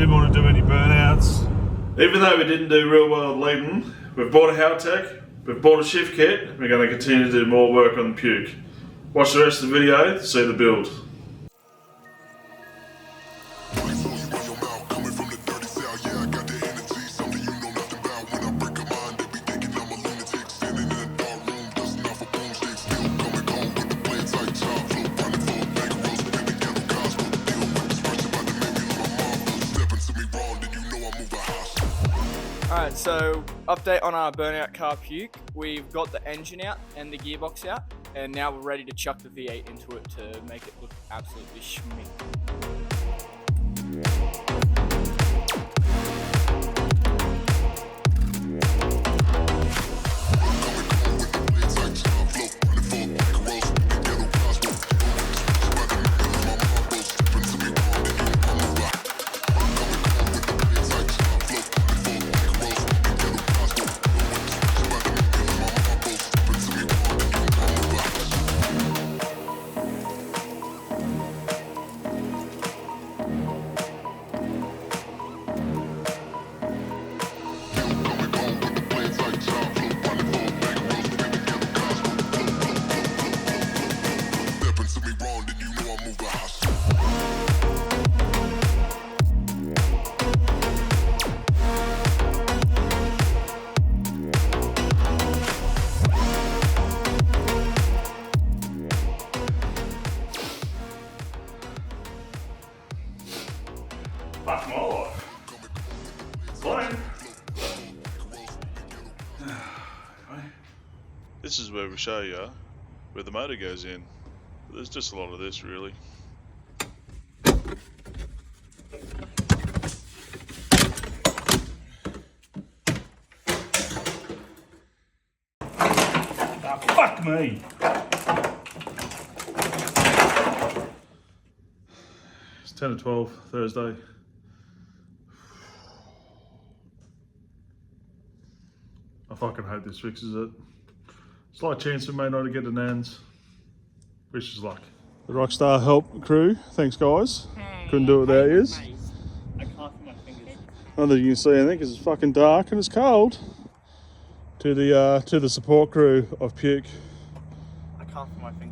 Didn't want to do any burnouts. Even though we didn't do real well at leading, we've bought a Haltech, we've bought a shift kit, we're going to continue to do more work on the Puke. Watch the rest of the video to see the build. Alright, so update on our burnout car Puke. We've got the engine out and the gearbox out, and now we're ready to chuck the V8 into it to make it look absolutely schmink. Fuck my life. Fine. This is where we show you where the motor goes in. There's just a lot of this really. Fuck me. It's 10 to 12 Thursday. I fucking hope this fixes it. Slight chance we may not get an ends. Wish us luck. The Rockstar help crew, thanks guys. Couldn't do it without yous. I can't feel my fingers. Not that you can see anything because it's fucking dark and it's cold. To the support crew of Puke. I can't feel my fingers.